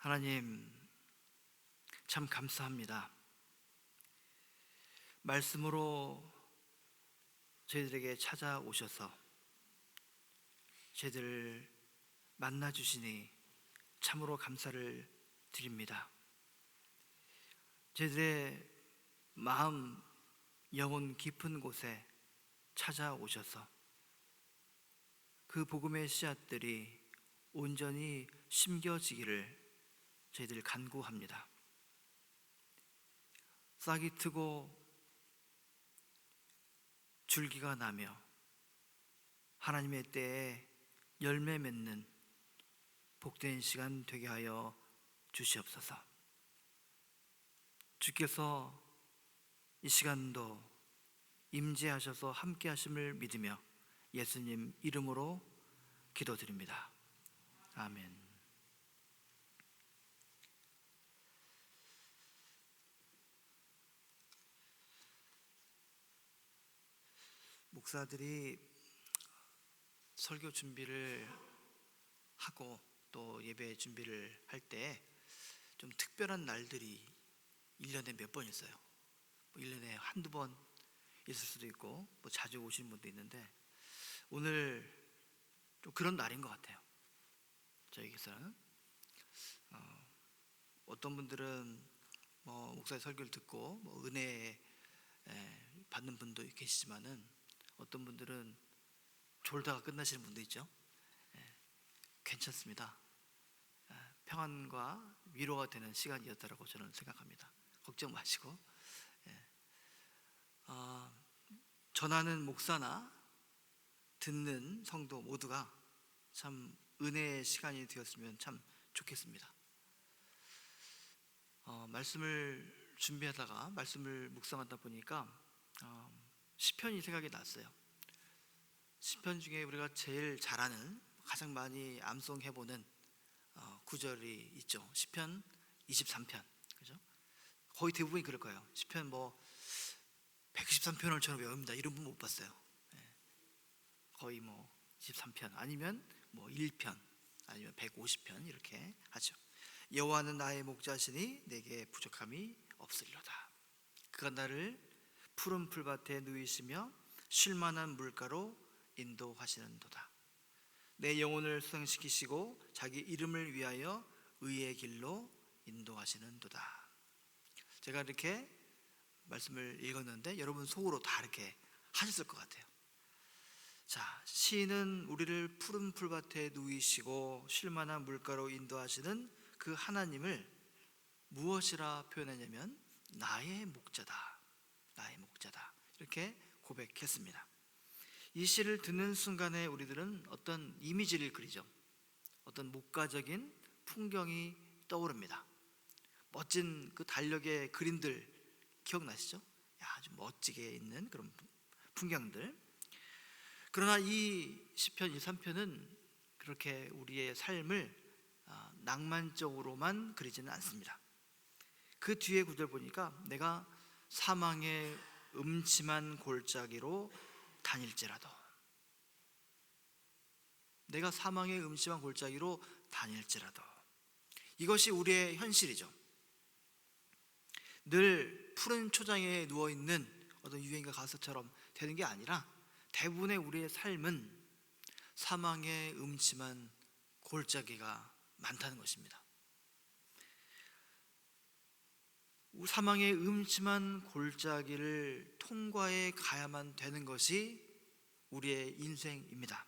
하나님, 참 감사합니다. 말씀으로 저희들에게 찾아오셔서 저희들을 만나주시니 참으로 감사를 드립니다. 저희들의 마음, 영혼 깊은 곳에 찾아오셔서 그 복음의 씨앗들이 온전히 심겨지기를 저희들 간구합니다. 싹이 트고 줄기가 나며 하나님의 때에 열매 맺는 복된 시간 되게 하여 주시옵소서. 주께서 이 시간도 임재하셔서 함께 하심을 믿으며 예수님 이름으로 기도드립니다. 아멘. 목사들이 설교 준비를 하고 또 예배 준비를 할 때 좀 특별한 날들이 1년에 몇 번 있어요. 1년에 한두 번 있을 수도 있고 자주 오시는 분도 있는데 오늘 좀 그런 날인 것 같아요. 저에게서는 어떤 분들은 목사의 설교를 듣고 은혜 받는 분도 계시지만은 어떤 분들은 졸다가 끝나시는 분도 있죠. 괜찮습니다. 평안과 위로가 되는 시간이었다고 저는 생각합니다. 걱정 마시고 전하는 목사나 듣는 성도 모두가 참 은혜의 시간이 되었으면 참 좋겠습니다. 말씀을 준비하다가 말씀을 묵상하다 보니까 시편이 생각이 났어요. 시편 중에 우리가 제일 잘 아는, 가장 많이 암송해보는 구절이 있죠. 시편 23편, 그죠? 거의 대부분이 그럴 거예요. 시편 113편을 저는 외웁니다. 이런 분 못 봤어요. 거의 23편 아니면 1편 아니면 150편 이렇게 하죠. 여호와는 나의 목자시니 내게 부족함이 없으리로다. 그가 나를 푸른 풀밭에 누이시며 쉴만한 물가로 인도하시는도다. 내 영혼을 수상시키시고 자기 이름을 위하여 의의 길로 인도하시는도다. 제가 이렇게 말씀을 읽었는데 여러분 속으로 다 이렇게 하셨을 것 같아요. 자, 시인은 우리를 푸른 풀밭에 누이시고 쉴만한 물가로 인도하시는 그 하나님을 무엇이라 표현하냐면 나의 목자다, 나의 목자다, 이렇게 고백했습니다. 이 시를 듣는 순간에 우리들은 어떤 이미지를 그리죠. 어떤 목가적인 풍경이 떠오릅니다. 멋진 그 달력의 그림들 기억나시죠? 아주 멋지게 있는 그런 풍경들. 그러나 이 시편 23편은 그렇게 우리의 삶을 낭만적으로만 그리지는 않습니다. 그 뒤에 구절 보니까 내가 사망의 음침한 골짜기로 다닐지라도, 내가 사망의 음침한 골짜기로 다닐지라도, 이것이 우리의 현실이죠. 늘 푸른 초장에 누워있는 어떤 유행가 가수처럼 되는 게 아니라 대부분의 우리의 삶은 사망의 음침한 골짜기가 많다는 것입니다. 사망의 음침한 골짜기를 통과해 가야만 되는 것이 우리의 인생입니다.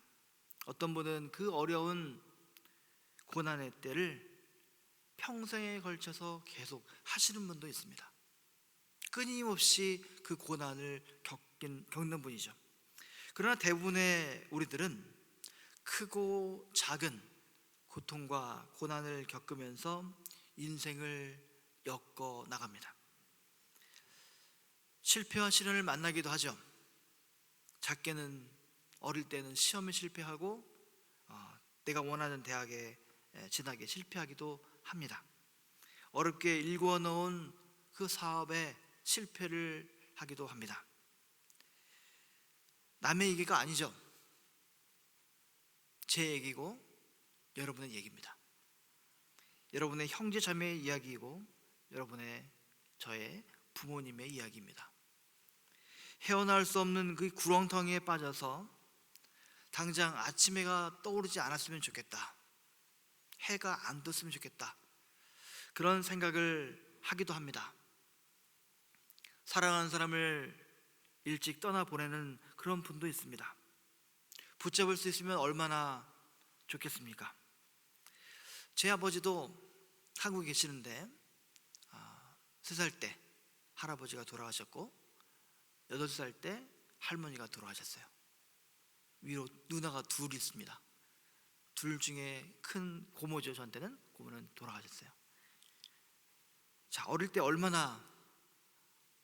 어떤 분은 그 어려운 고난의 때를 평생에 걸쳐서 계속 하시는 분도 있습니다. 끊임없이 그 고난을 겪는 분이죠. 그러나 대부분의 우리들은 크고 작은 고통과 고난을 겪으면서 인생을 엮어 나갑니다. 실패와 시련을 만나기도 하죠. 작게는 어릴 때는 시험에 실패하고 내가 원하는 대학에 진학에 실패하기도 합니다. 어렵게 일구어 놓은 그 사업에 실패를 하기도 합니다. 남의 얘기가 아니죠. 제 얘기고 여러분의 얘기입니다. 여러분의 형제 자매의 이야기이고 여러분의 저의 부모님의 이야기입니다. 헤어나올 수 없는 그 구렁텅이에 빠져서 당장 아침 해가 떠오르지 않았으면 좋겠다, 해가 안 떴으면 좋겠다, 그런 생각을 하기도 합니다. 사랑하는 사람을 일찍 떠나보내는 그런 분도 있습니다. 붙잡을 수 있으면 얼마나 좋겠습니까? 제 아버지도 한국에 계시는데 3살 때 할아버지가 돌아가셨고 8살 때 할머니가 돌아가셨어요. 위로 누나가 둘 있습니다. 둘 중에 큰 고모죠. 저한테는 고모는 돌아가셨어요. 자, 어릴 때 얼마나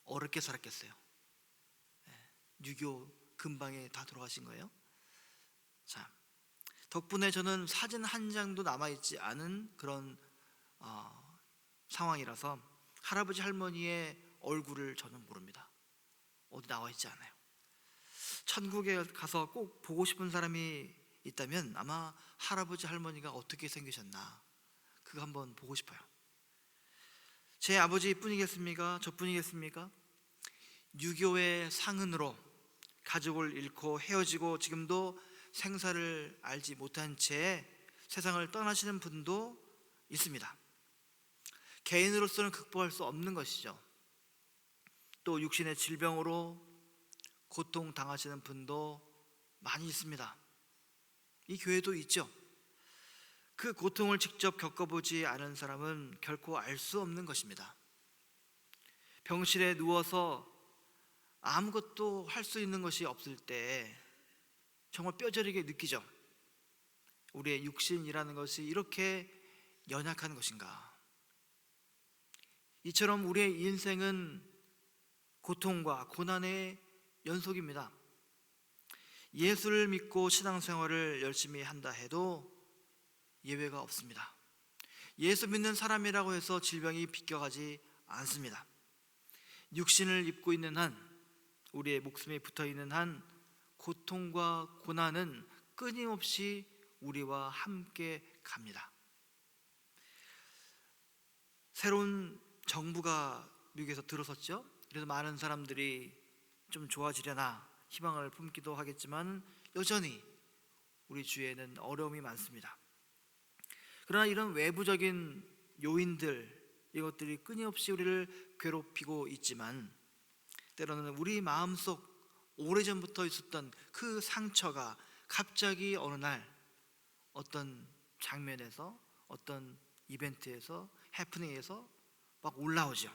어렵게 살았겠어요. 6.25 근방에 다 돌아가신 거예요. 자, 덕분에 저는 사진 한 장도 남아있지 않은 그런 상황이라서 할아버지 할머니의 얼굴을 저는 모릅니다. 어디 나와있지 않아요. 천국에 가서 꼭 보고 싶은 사람이 있다면 아마 할아버지 할머니가 어떻게 생기셨나 그거 한번 보고 싶어요. 제 아버지뿐이겠습니까? 저뿐이겠습니까? 6.25의 상흔으로 가족을 잃고 헤어지고 지금도 생사를 알지 못한 채 세상을 떠나시는 분도 있습니다. 개인으로서는 극복할 수 없는 것이죠. 또 육신의 질병으로 고통당하시는 분도 많이 있습니다. 이 교회도 있죠. 그 고통을 직접 겪어보지 않은 사람은 결코 알 수 없는 것입니다. 병실에 누워서 아무것도 할 수 있는 것이 없을 때 정말 뼈저리게 느끼죠. 우리의 육신이라는 것이 이렇게 연약한 것인가. 이처럼 우리의 인생은 고통과 고난의 연속입니다. 예수를 믿고 신앙생활을 열심히 한다 해도 예외가 없습니다. 예수 믿는 사람이라고 해서 질병이 비껴가지 않습니다. 육신을 입고 있는 한, 우리의 목숨에 붙어있는 한 고통과 고난은 끊임없이 우리와 함께 갑니다. 새로운 정부가 미국에서 들어섰죠. 그래서 많은 사람들이 좀 좋아지려나 희망을 품기도 하겠지만 여전히 우리 주위에는 어려움이 많습니다. 그러나 이런 외부적인 요인들, 이것들이 끊임없이 우리를 괴롭히고 있지만 때로는 우리 마음속 오래전부터 있었던 그 상처가 갑자기 어느 날 어떤 장면에서, 어떤 이벤트에서, 해프닝에서 막 올라오죠.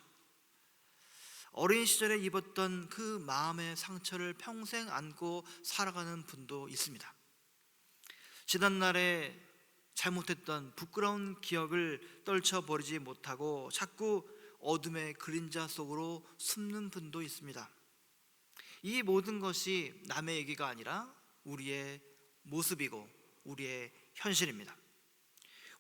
어린 시절에 입었던 그 마음의 상처를 평생 안고 살아가는 분도 있습니다. 지난날에 잘못했던 부끄러운 기억을 떨쳐버리지 못하고 자꾸 어둠의 그림자 속으로 숨는 분도 있습니다. 이 모든 것이 남의 얘기가 아니라 우리의 모습이고 우리의 현실입니다.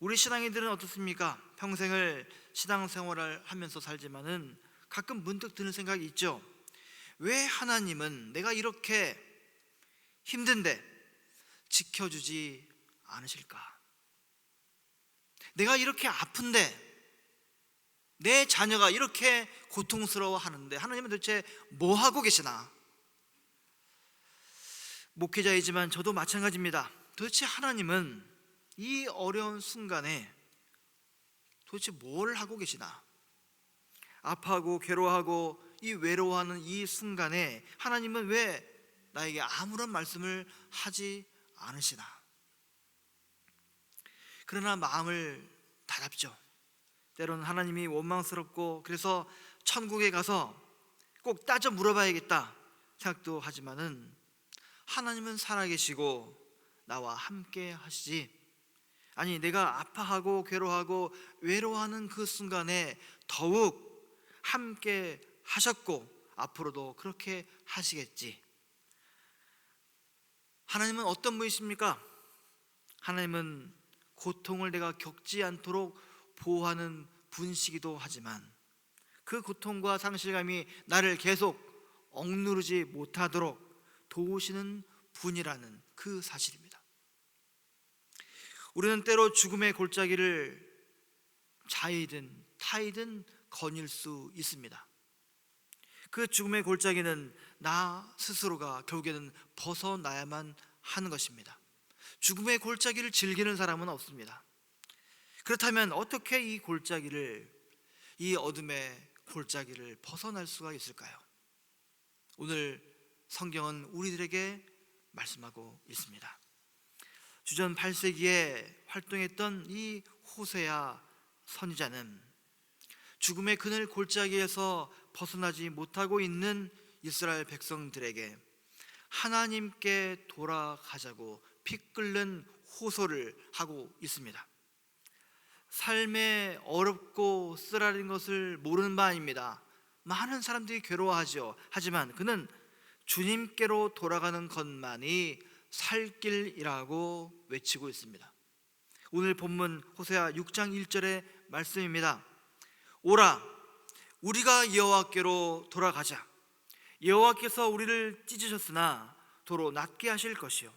우리 신앙인들은 어떻습니까? 평생을 신앙생활을 하면서 살지만은 가끔 문득 드는 생각이 있죠. 왜 하나님은 내가 이렇게 힘든데 지켜주지 않으실까? 내가 이렇게 아픈데 내 자녀가 이렇게 고통스러워하는데 하나님은 도대체 뭐 하고 계시나? 목회자이지만 저도 마찬가지입니다. 도대체 하나님은 이 어려운 순간에 도대체 뭘 하고 계시나? 아파하고 괴로워하고 이 외로워하는 이 순간에 하나님은 왜 나에게 아무런 말씀을 하지 않으시나? 그러나 마음을 다잡죠. 때로는 하나님이 원망스럽고 그래서 천국에 가서 꼭 따져 물어봐야겠다 생각도 하지만은 하나님은 살아계시고 나와 함께 하시지. 아니, 내가 아파하고 괴로워하고 외로워하는 그 순간에 더욱 함께 하셨고 앞으로도 그렇게 하시겠지. 하나님은 어떤 분이십니까? 하나님은 고통을 내가 겪지 않도록 보호하는 분이시기도 하지만 그 고통과 상실감이 나를 계속 억누르지 못하도록 도우시는 분이라는 그 사실입니다. 우리는 때로 죽음의 골짜기를 자이든 타이든 거닐 수 있습니다. 그 죽음의 골짜기는 나 스스로가 결국에는 벗어나야만 하는 것입니다. 죽음의 골짜기를 즐기는 사람은 없습니다. 그렇다면 어떻게 이 어둠의 골짜기를 벗어날 수가 있을까요? 오늘 성경은 우리들에게 말씀하고 있습니다. 주전 8세기에 활동했던 이 호세아 선지자는 죽음의 그늘 골짜기에서 벗어나지 못하고 있는 이스라엘 백성들에게 하나님께 돌아가자고 피 끓는 호소를 하고 있습니다. 삶에 어렵고 쓰라린 것을 모르는 바 아닙니다. 많은 사람들이 괴로워하죠. 하지만 그는 주님께로 돌아가는 것만이 살 길이라고 외치고 있습니다. 오늘 본문 호세아 6장 1절의 말씀입니다. 오라, 우리가 여호와께로 돌아가자. 여호와께서 우리를 찢으셨으나 도로 낫게 하실 것이요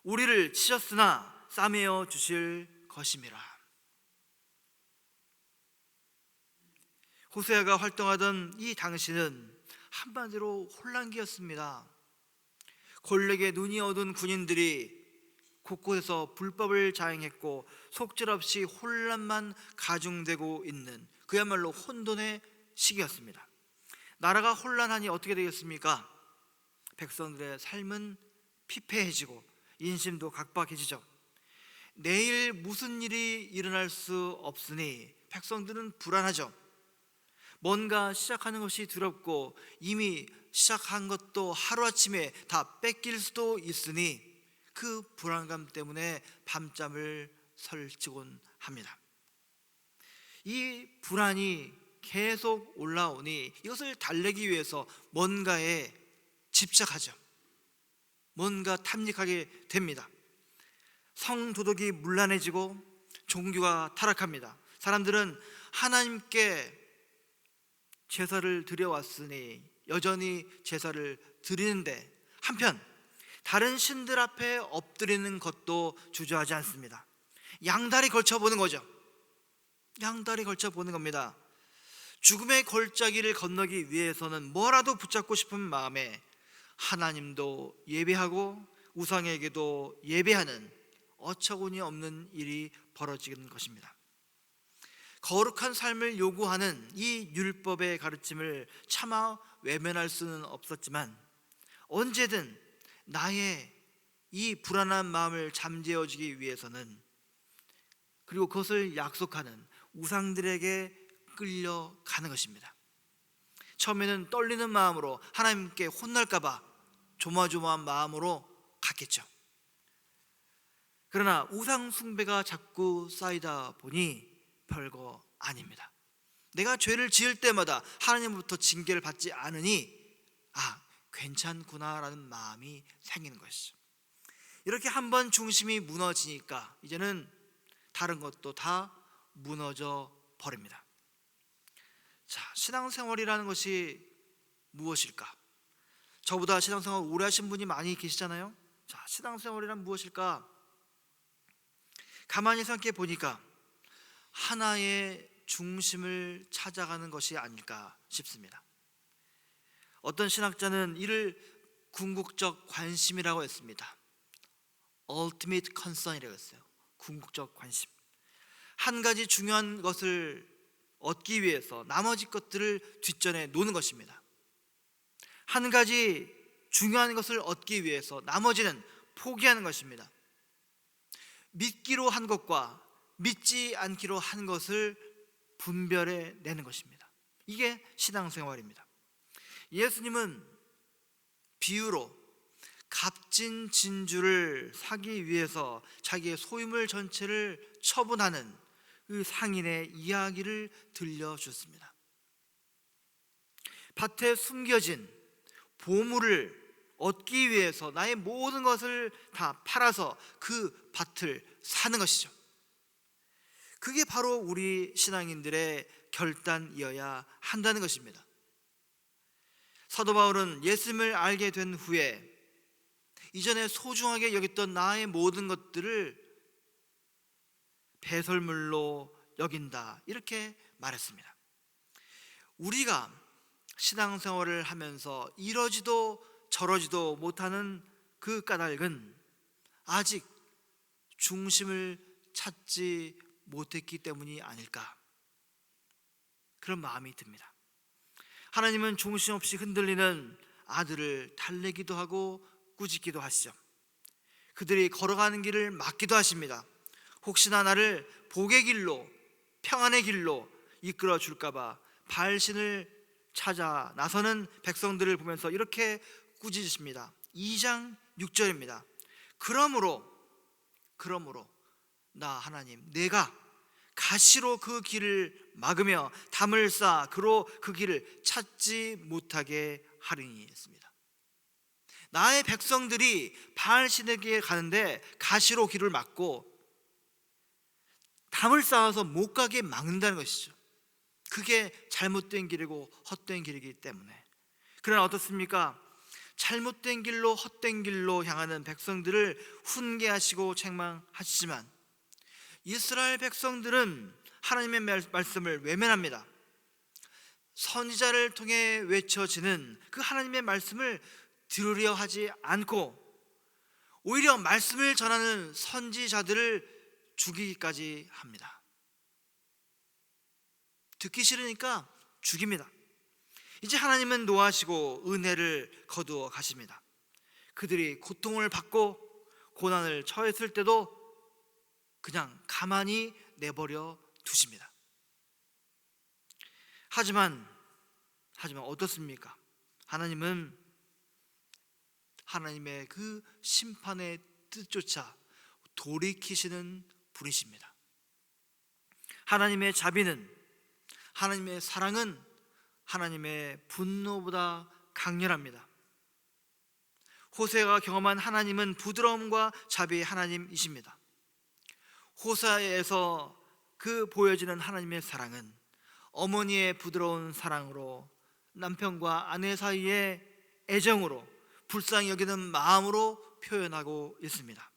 우리를 치셨으나 싸매어 주실 것임이라. 호세아가 활동하던 이 당시는 한마디로 혼란기였습니다. 권력에 눈이 어두운 군인들이 곳곳에서 불법을 자행했고 속절없이 혼란만 가중되고 있는 그야말로 혼돈의 시기였습니다. 나라가 혼란하니 어떻게 되겠습니까? 백성들의 삶은 피폐해지고 인심도 각박해지죠. 내일 무슨 일이 일어날 수 없으니 백성들은 불안하죠. 뭔가 시작하는 것이 두렵고 이미 시작한 것도 하루아침에 다 뺏길 수도 있으니 그 불안감 때문에 밤잠을 설치곤 합니다. 이 불안이 계속 올라오니 이것을 달래기 위해서 뭔가에 집착하죠. 뭔가 탐닉하게 됩니다. 성도덕이 문란해지고 종교가 타락합니다. 사람들은 하나님께 제사를 드려왔으니 여전히 제사를 드리는데 한편 다른 신들 앞에 엎드리는 것도 주저하지 않습니다. 양다리 걸쳐보는 거죠. 양다리 걸쳐보는 겁니다. 죽음의 골짜기를 건너기 위해서는 뭐라도 붙잡고 싶은 마음에 하나님도 예배하고 우상에게도 예배하는 어처구니 없는 일이 벌어지는 것입니다. 거룩한 삶을 요구하는 이 율법의 가르침을 차마 외면할 수는 없었지만 언제든 나의 이 불안한 마음을 잠재워주기 위해서는 그리고 그것을 약속하는 우상들에게 끌려가는 것입니다. 처음에는 떨리는 마음으로 하나님께 혼날까봐 조마조마한 마음으로 갔겠죠. 그러나 우상 숭배가 자꾸 쌓이다 보니 별거 아닙니다. 내가 죄를 지을 때마다 하나님으로부터 징계를 받지 않으니 괜찮구나라는 마음이 생기는 것이죠. 이렇게 한번 중심이 무너지니까 이제는 다른 것도 다 무너져 버립니다. 자, 신앙생활이라는 것이 무엇일까? 저보다 신앙생활 오래 하신 분이 많이 계시잖아요. 자, 신앙생활이란 무엇일까? 가만히 생각해 보니까 하나의 중심을 찾아가는 것이 아닐까 싶습니다. 어떤 신학자는 이를 궁극적 관심이라고 했습니다. Ultimate concern이라고 했어요. 궁극적 관심. 한 가지 중요한 것을 얻기 위해서 나머지 것들을 뒷전에 놓는 것입니다. 한 가지 중요한 것을 얻기 위해서 나머지는 포기하는 것입니다. 믿기로 한 것과 믿지 않기로 한 것을 분별해 내는 것입니다. 이게 신앙생활입니다. 예수님은 비유로 값진 진주를 사기 위해서 자기의 소유물 전체를 처분하는 그 상인의 이야기를 들려줬습니다. 밭에 숨겨진 보물을 얻기 위해서 나의 모든 것을 다 팔아서 그 밭을 사는 것이죠. 그게 바로 우리 신앙인들의 결단이어야 한다는 것입니다. 사도 바울은 예수님을 알게 된 후에 이전에 소중하게 여겼던 나의 모든 것들을 배설물로 여긴다, 이렇게 말했습니다. 우리가 신앙생활을 하면서 이러지도 저러지도 못하는 그 까닭은 아직 중심을 찾지 못했기 때문이 아닐까, 그런 마음이 듭니다. 하나님은 중심 없이 흔들리는 아들을 달래기도 하고 꾸짖기도 하시죠. 그들이 걸어가는 길을 막기도 하십니다. 혹시나 나를 복의 길로, 평안의 길로 이끌어 줄까봐 발신을 찾아 나서는 백성들을 보면서 이렇게 꾸짖으십니다. 2장 6절입니다. 그러므로 나 하나님, 내가 가시로 그 길을 막으며 담을 쌓아 그로 그 길을 찾지 못하게 하리니 했습니다. 나의 백성들이 바알신에게 가는데 가시로 길을 막고 담을 쌓아서 못 가게 막는다는 것이죠. 그게 잘못된 길이고 헛된 길이기 때문에. 그러나 어떻습니까? 잘못된 길로, 헛된 길로 향하는 백성들을 훈계하시고 책망하시지만 이스라엘 백성들은 하나님의 말씀을 외면합니다. 선지자를 통해 외쳐지는 그 하나님의 말씀을 들으려 하지 않고 오히려 말씀을 전하는 선지자들을 죽이기까지 합니다. 듣기 싫으니까 죽입니다. 이제 하나님은 노하시고 은혜를 거두어 가십니다. 그들이 고통을 받고 고난을 처했을 때도 그냥 가만히 내버려 두십니다. 하지만 어떻습니까? 하나님은 하나님의 그 심판의 뜻조차 돌이키시는 분이십니다. 하나님의 자비는, 하나님의 사랑은 하나님의 분노보다 강렬합니다. 호세아가 경험한 하나님은 부드러움과 자비의 하나님이십니다. 호세아에서 그 보여지는 하나님의 사랑은 어머니의 부드러운 사랑으로, 남편과 아내 사이의 애정으로, 불쌍히 여기는 마음으로 표현하고 있습니다.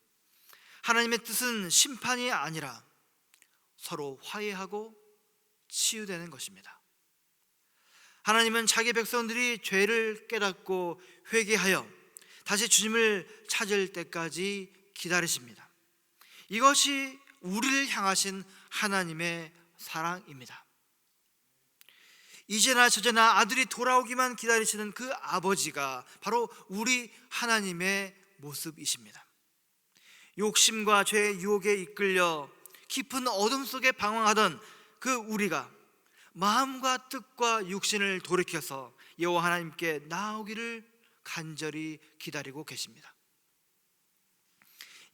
하나님의 뜻은 심판이 아니라 서로 화해하고 치유되는 것입니다. 하나님은 자기 백성들이 죄를 깨닫고 회개하여 다시 주님을 찾을 때까지 기다리십니다. 이것이 우리를 향하신 하나님의 사랑입니다. 이제나 저제나 아들이 돌아오기만 기다리시는 그 아버지가 바로 우리 하나님의 모습이십니다. 욕심과 죄의 유혹에 이끌려 깊은 어둠 속에 방황하던 그 우리가 마음과 뜻과 육신을 돌이켜서 여호와 하나님께 나아오기를 간절히 기다리고 계십니다.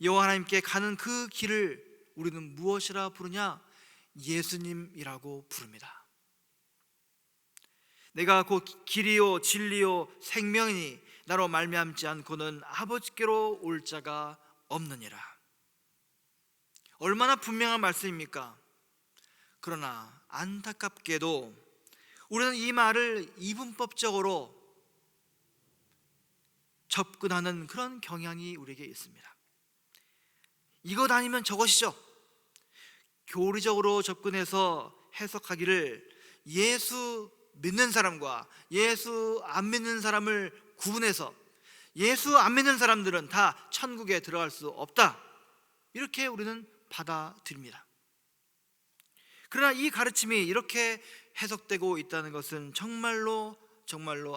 여호와 하나님께 가는 그 길을 우리는 무엇이라 부르냐? 예수님이라고 부릅니다. 내가 곧 길이요 진리요 생명이니 나로 말미암지 않고는 아버지께로 올 자가 없느니라. 얼마나 분명한 말씀입니까? 그러나 안타깝게도 우리는 이 말을 이분법적으로 접근하는 그런 경향이 우리에게 있습니다. 이것 아니면 저것이죠. 교리적으로 접근해서 해석하기를 예수 믿는 사람과 예수 안 믿는 사람을 구분해서 예수 안 믿는 사람들은 다 천국에 들어갈 수 없다, 이렇게 우리는 받아들입니다. 그러나 이 가르침이 이렇게 해석되고 있다는 것은 정말로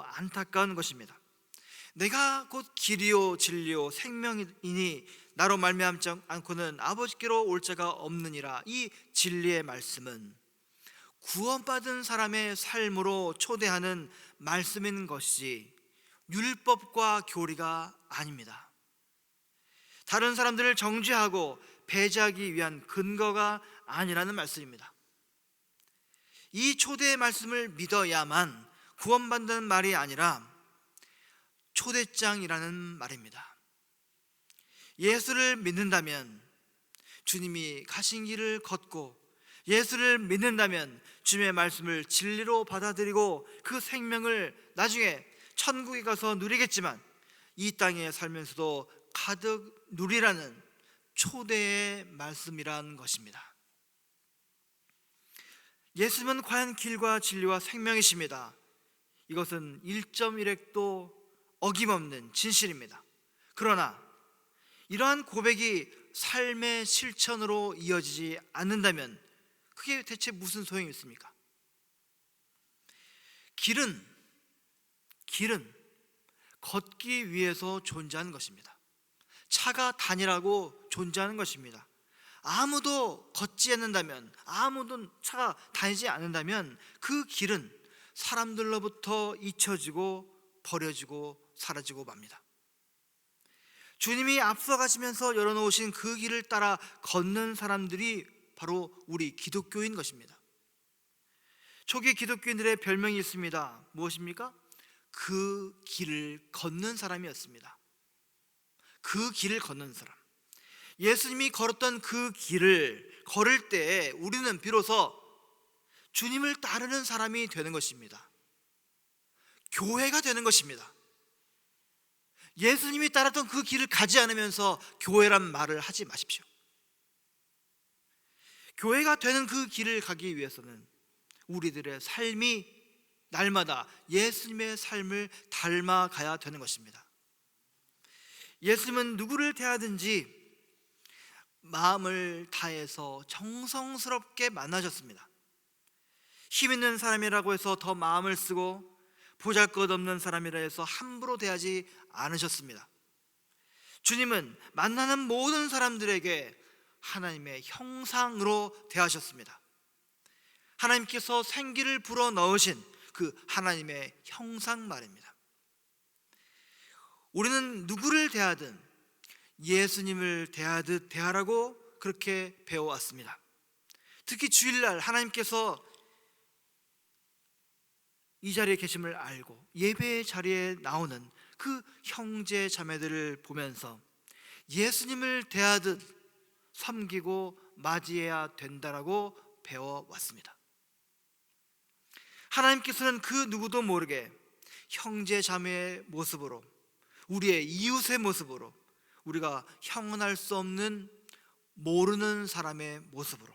안타까운 것입니다. 내가 곧 길이요 진리요 생명이니 나로 말미암지 않고는 아버지께로 올 자가 없느니라. 이 진리의 말씀은 구원받은 사람의 삶으로 초대하는 말씀인 것이지 율법과 교리가 아닙니다. 다른 사람들을 정죄하고 배제하기 위한 근거가 아니라는 말씀입니다. 이 초대의 말씀을 믿어야만 구원받는 말이 아니라 초대장이라는 말입니다. 예수를 믿는다면 주님이 가신 길을 걷고, 예수를 믿는다면 주님의 말씀을 진리로 받아들이고 그 생명을 나중에 천국에 가서 누리겠지만 이 땅에 살면서도 가득 누리라는 초대의 말씀이란 것입니다. 예수님은 과연 길과 진리와 생명이십니다. 이것은 1.1획도 어김없는 진실입니다. 그러나 이러한 고백이 삶의 실천으로 이어지지 않는다면 그게 대체 무슨 소용이 있습니까? 길은 걷기 위해서 존재하는 것입니다. 차가 다니라고 존재하는 것입니다. 아무도 걷지 않는다면, 아무도 차가 다니지 않는다면 그 길은 사람들로부터 잊혀지고 버려지고 사라지고 맙니다. 주님이 앞서가시면서 열어놓으신 그 길을 따라 걷는 사람들이 바로 우리 기독교인 것입니다. 초기 기독교인들의 별명이 있습니다. 무엇입니까? 그 길을 걷는 사람이었습니다. 그 길을 걷는 사람. 예수님이 걸었던 그 길을 걸을 때 우리는 비로소 주님을 따르는 사람이 되는 것입니다. 교회가 되는 것입니다. 예수님이 따랐던 그 길을 가지 않으면서 교회란 말을 하지 마십시오. 교회가 되는 그 길을 가기 위해서는 우리들의 삶이 날마다 예수님의 삶을 닮아가야 되는 것입니다. 예수님은 누구를 대하든지 마음을 다해서 정성스럽게 만나셨습니다. 힘 있는 사람이라고 해서 더 마음을 쓰고 보잘것없는 사람이라 해서 함부로 대하지 않으셨습니다. 주님은 만나는 모든 사람들에게 하나님의 형상으로 대하셨습니다. 하나님께서 생기를 불어넣으신 그 하나님의 형상 말입니다. 우리는 누구를 대하든 예수님을 대하듯 대하라고 그렇게 배워왔습니다. 특히 주일날 하나님께서 이 자리에 계심을 알고 예배의 자리에 나오는 그 형제 자매들을 보면서 예수님을 대하듯 섬기고 맞이해야 된다라고 배워왔습니다. 하나님께서는 그 누구도 모르게 형제 자매의 모습으로, 우리의 이웃의 모습으로, 우리가 형언할 수 없는 모르는 사람의 모습으로,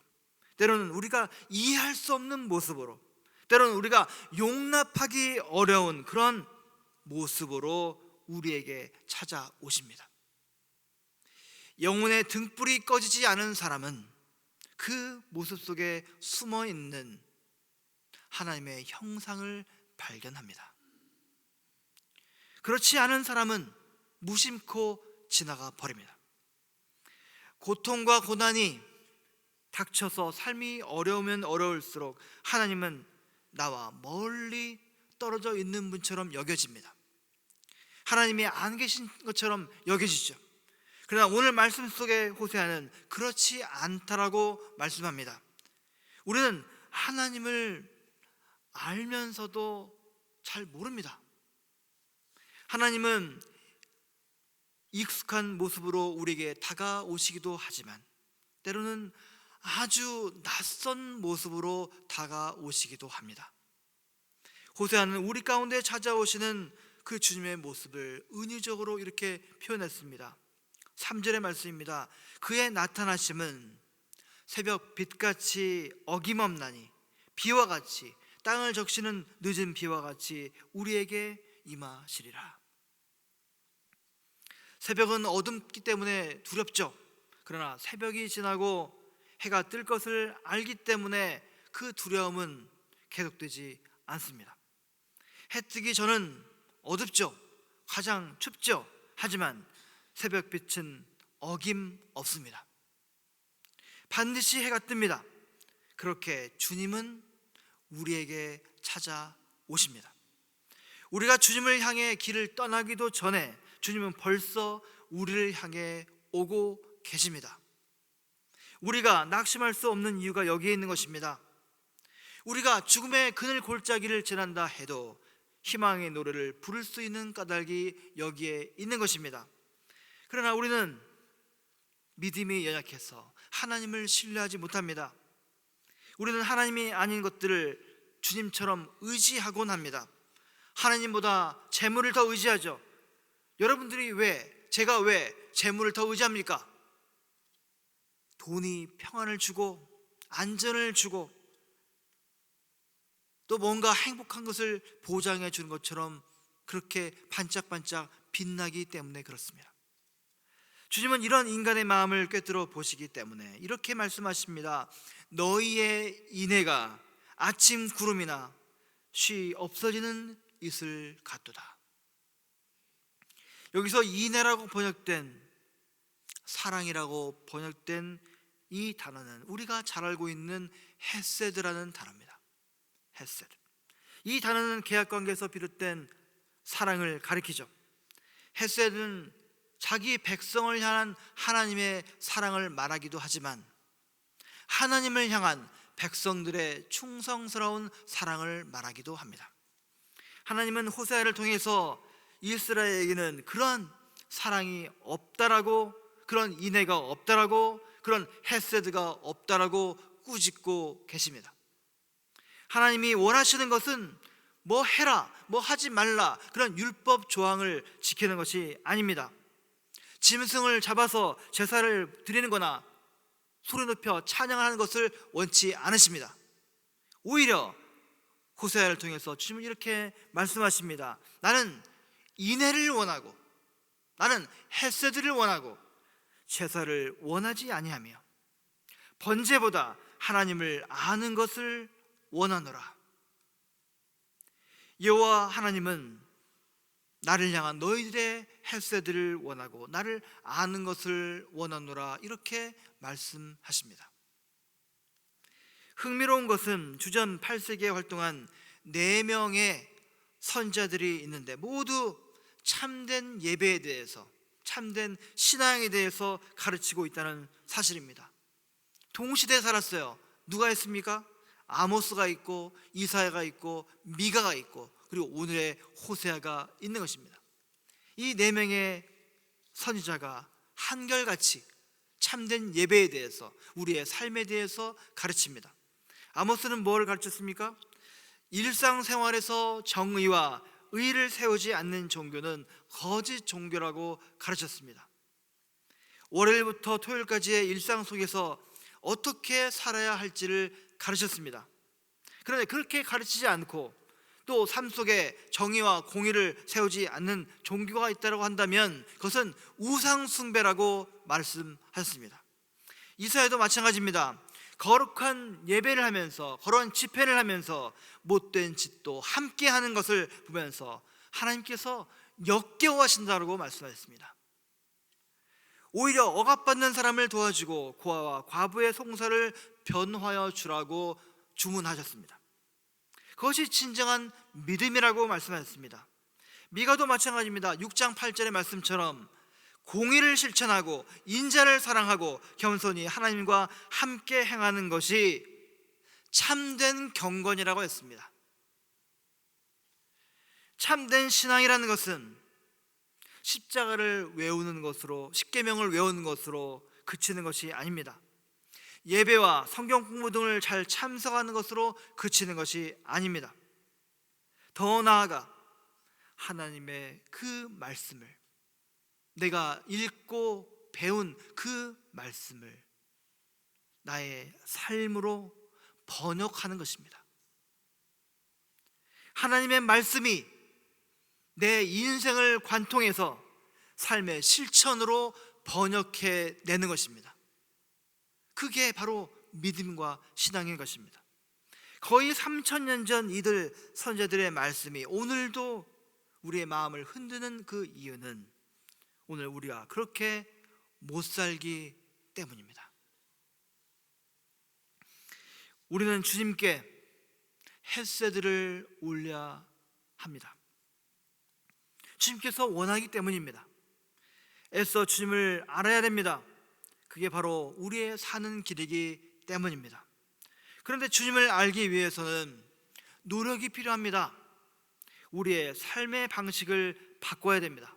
때로는 우리가 이해할 수 없는 모습으로, 때로는 우리가 용납하기 어려운 그런 모습으로 우리에게 찾아오십니다. 영혼의 등불이 꺼지지 않은 사람은 그 모습 속에 숨어 있는 하나님의 형상을 발견합니다. 그렇지 않은 사람은 무심코 지나가 버립니다. 고통과 고난이 닥쳐서 삶이 어려우면 어려울수록 하나님은 나와 멀리 떨어져 있는 분처럼 여겨집니다. 하나님이 안 계신 것처럼 여겨지죠. 그러나 오늘 말씀 속에 호세아는 그렇지 않다라고 말씀합니다. 우리는 하나님을 알면서도 잘 모릅니다. 하나님은 익숙한 모습으로 우리에게 다가오시기도 하지만 때로는 아주 낯선 모습으로 다가오시기도 합니다. 호세아는 우리 가운데 찾아오시는 그 주님의 모습을 은유적으로 이렇게 표현했습니다. 3절의 말씀입니다. 그의 나타나심은 새벽 빛같이 어김없나니 비와 같이 땅을 적시는 늦은 비와 같이 우리에게 임하시리라. 새벽은 어둡기 때문에 두렵죠. 그러나 새벽이 지나고 해가 뜰 것을 알기 때문에 그 두려움은 계속되지 않습니다. 해 뜨기 전은 어둡죠. 가장 춥죠. 하지만 새벽빛은 어김없습니다. 반드시 해가 뜹니다. 그렇게 주님은 우리에게 찾아오십니다. 우리가 주님을 향해 길을 떠나기도 전에 주님은 벌써 우리를 향해 오고 계십니다. 우리가 낙심할 수 없는 이유가 여기에 있는 것입니다. 우리가 죽음의 그늘 골짜기를 지난다 해도 희망의 노래를 부를 수 있는 까닭이 여기에 있는 것입니다. 그러나 우리는 믿음이 연약해서 하나님을 신뢰하지 못합니다. 우리는 하나님이 아닌 것들을 주님처럼 의지하곤 합니다. 하나님보다 재물을 더 의지하죠. 여러분들이 제가 왜 재물을 더 의지합니까? 돈이 평안을 주고 안전을 주고 또 뭔가 행복한 것을 보장해 주는 것처럼 그렇게 반짝반짝 빛나기 때문에 그렇습니다. 주님은 이런 인간의 마음을 꿰뚫어 보시기 때문에 이렇게 말씀하십니다. 너희의 인애가 아침 구름이나 쉬 없어지는 이슬 같도다. 여기서 인애라고 번역된, 사랑이라고 번역된 이 단어는 우리가 잘 알고 있는 헤세드라는 단어입니다. 헤세드. 이 단어는 계약관계에서 비롯된 사랑을 가리키죠. 헤세드는 자기 백성을 향한 하나님의 사랑을 말하기도 하지만 하나님을 향한 백성들의 충성스러운 사랑을 말하기도 합니다. 하나님은 호세아를 통해서 이스라엘에게는 그런 사랑이 없다라고, 그런 인애가 없다라고, 그런 헤세드가 없다라고 꾸짖고 계십니다. 하나님이 원하시는 것은 뭐 해라, 뭐 하지 말라, 그런 율법 조항을 지키는 것이 아닙니다. 짐승을 잡아서 제사를 드리는 거나 소리 높여 찬양하는 것을 원치 않으십니다. 오히려 호세아를 통해서 주님은 이렇게 말씀하십니다. 나는 인애를 원하고, 나는 헤세드를 원하고 제사를 원하지 아니하며 번제보다 하나님을 아는 것을 원하노라. 여호와 하나님은 나를 향한 너희들의 헤세드를 원하고 나를 아는 것을 원하노라, 이렇게 말씀하십니다. 흥미로운 것은 주전 8세기에 활동한 4명의 선지자들이 있는데 모두 참된 예배에 대해서, 참된 신앙에 대해서 가르치고 있다는 사실입니다. 동시대에 살았어요. 누가 있습니까? 아모스가 있고 이사야가 있고 미가가 있고 그리고 오늘의 호세아가 있는 것입니다. 이 4명의 선지자가 한결같이 참된 예배에 대해서, 우리의 삶에 대해서 가르칩니다. 아모스는 뭐를 가르쳤습니까? 일상생활에서 정의와 의를 세우지 않는 종교는 거짓 종교라고 가르쳤습니다. 월요일부터 토요일까지의 일상 속에서 어떻게 살아야 할지를 가르쳤습니다. 그런데 그렇게 가르치지 않고 또 삶 속에 정의와 공의를 세우지 않는 종교가 있다고 한다면 그것은 우상숭배라고 말씀하셨습니다. 이사야도 마찬가지입니다. 거룩한 예배를 하면서, 거룩한 집회를 하면서 못된 짓도 함께 하는 것을 보면서 하나님께서 역겨워하신다고 말씀하셨습니다. 오히려 억압받는 사람을 도와주고 고아와 과부의 송사를 변화하여 주라고 주문하셨습니다. 그것이 진정한 믿음이라고 말씀하셨습니다. 미가도 마찬가지입니다. 6장 8절의 말씀처럼 공의를 실천하고 인자를 사랑하고 겸손히 하나님과 함께 행하는 것이 참된 경건이라고 했습니다. 참된 신앙이라는 것은 십자가를 외우는 것으로, 십계명을 외우는 것으로 그치는 것이 아닙니다. 예배와 성경 공부 등을 잘 참석하는 것으로 그치는 것이 아닙니다. 더 나아가 하나님의 그 말씀을, 내가 읽고 배운 그 말씀을 나의 삶으로 번역하는 것입니다. 하나님의 말씀이 내 인생을 관통해서 삶의 실천으로 번역해 내는 것입니다. 그게 바로 믿음과 신앙인 것입니다. 거의 3000년 전 이들 선지자들의 말씀이 오늘도 우리의 마음을 흔드는 그 이유는 오늘 우리가 그렇게 못 살기 때문입니다. 우리는 주님께 헤세드를 올려야 합니다. 주님께서 원하기 때문입니다. 애써 주님을 알아야 됩니다. 그게 바로 우리의 사는 길이기 때문입니다. 그런데 주님을 알기 위해서는 노력이 필요합니다. 우리의 삶의 방식을 바꿔야 됩니다.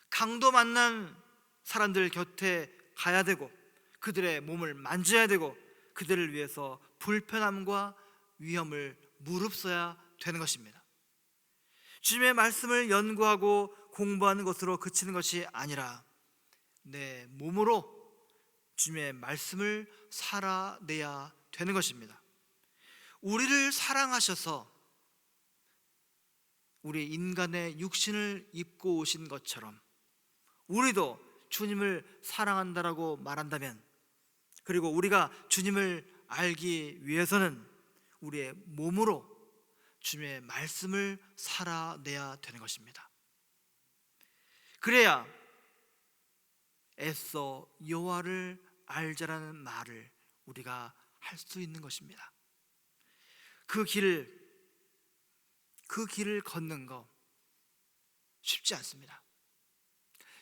강도 만난 사람들 곁에 가야 되고 그들의 몸을 만져야 되고 그들을 위해서 불편함과 위험을 무릅써야 되는 것입니다. 주님의 말씀을 연구하고 공부하는 것으로 그치는 것이 아니라 내 몸으로 주님의 말씀을 살아내야 되는 것입니다. 우리를 사랑하셔서 우리 인간의 육신을 입고 오신 것처럼 우리도 주님을 사랑한다라고 말한다면, 그리고 우리가 주님을 알기 위해서는 우리의 몸으로 주님의 말씀을 살아내야 되는 것입니다. 그래야 애써 여호와를 알자라는 말을 우리가 할 수 있는 것입니다. 그 길을 걷는 거 쉽지 않습니다.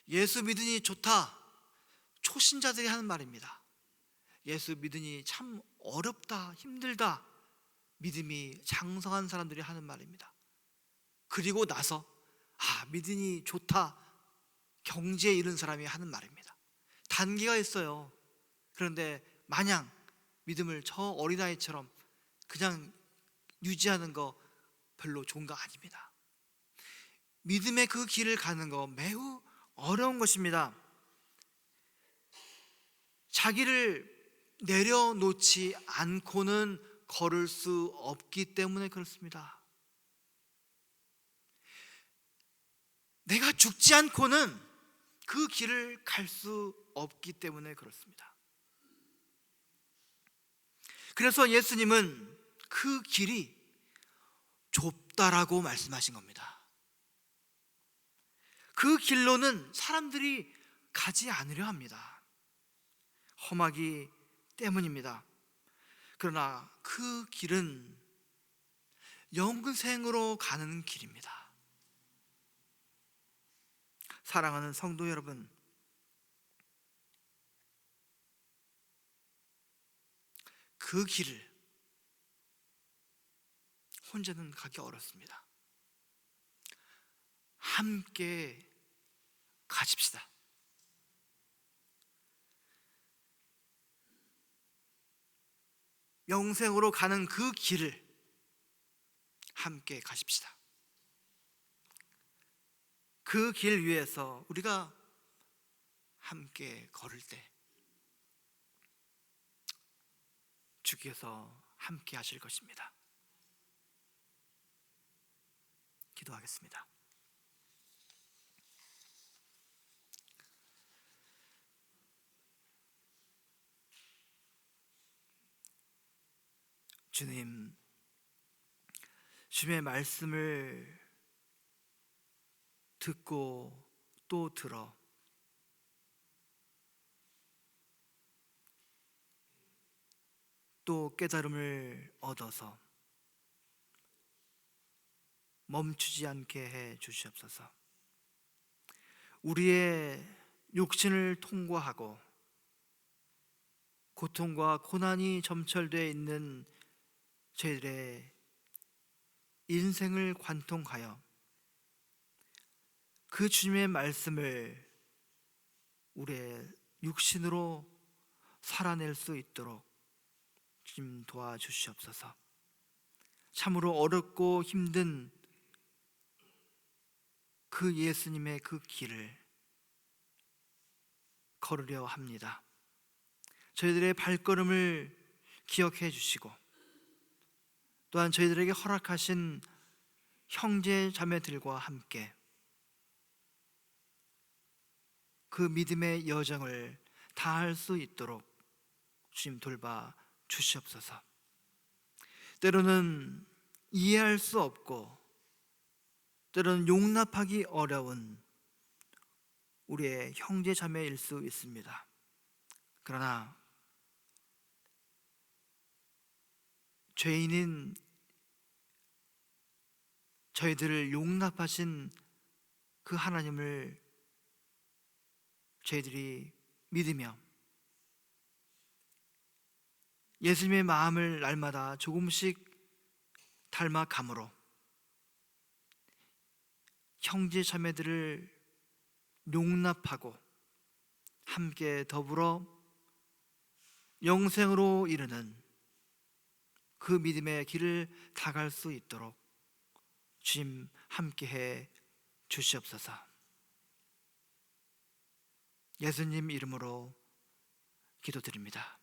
예수 믿으니 좋다, 초신자들이 하는 말입니다. 예수 믿으니 참 어렵다, 힘들다, 믿음이 장성한 사람들이 하는 말입니다. 그리고 나서 믿으니 좋다, 경지에 이른 사람이 하는 말입니다. 단계가 있어요. 그런데 마냥 믿음을 저 어린아이처럼 그냥 유지하는 거 별로 좋은 거 아닙니다. 믿음의 그 길을 가는 거 매우 어려운 것입니다. 자기를 내려놓지 않고는 걸을 수 없기 때문에 그렇습니다. 내가 죽지 않고는 그 길을 갈 수 없기 때문에 그렇습니다. 그래서 예수님은 그 길이 좁다라고 말씀하신 겁니다. 그 길로는 사람들이 가지 않으려 합니다. 험하기 때문입니다. 그러나 그 길은 영생으로 가는 길입니다. 사랑하는 성도 여러분, 그 길을 혼자는 가기 어렵습니다. 함께 가십시다. 영생으로 가는 그 길을 함께 가십시다. 그 길 위에서 우리가 함께 걸을 때 주께서 함께 하실 것입니다. 기도하겠습니다. 주님, 주님의 말씀을 듣고 또 들어 또 깨달음을 얻어서 멈추지 않게 해 주시옵소서. 우리의 육신을 통과하고 고통과 고난이 점철되어 있는 저희들의 인생을 관통하여 그 주님의 말씀을 우리의 육신으로 살아낼 수 있도록 주님 도와주시옵소서. 참으로 어렵고 힘든 그 예수님의 그 길을 걸으려 합니다. 저희들의 발걸음을 기억해 주시고 또한 저희들에게 허락하신 형제 자매들과 함께 그 믿음의 여정을 다할 수 있도록 주님 돌봐 주시옵소서. 때로는 이해할 수 없고 때로는 용납하기 어려운 우리의 형제 자매일 수 있습니다. 그러나 죄인인 저희들을 용납하신 그 하나님을 저희들이 믿으며 예수님의 마음을 날마다 조금씩 닮아감으로 형제 자매들을 용납하고 함께 더불어 영생으로 이르는 그 믿음의 길을 다갈 수 있도록 주님 함께해 주시옵소서. 예수님 이름으로 기도드립니다.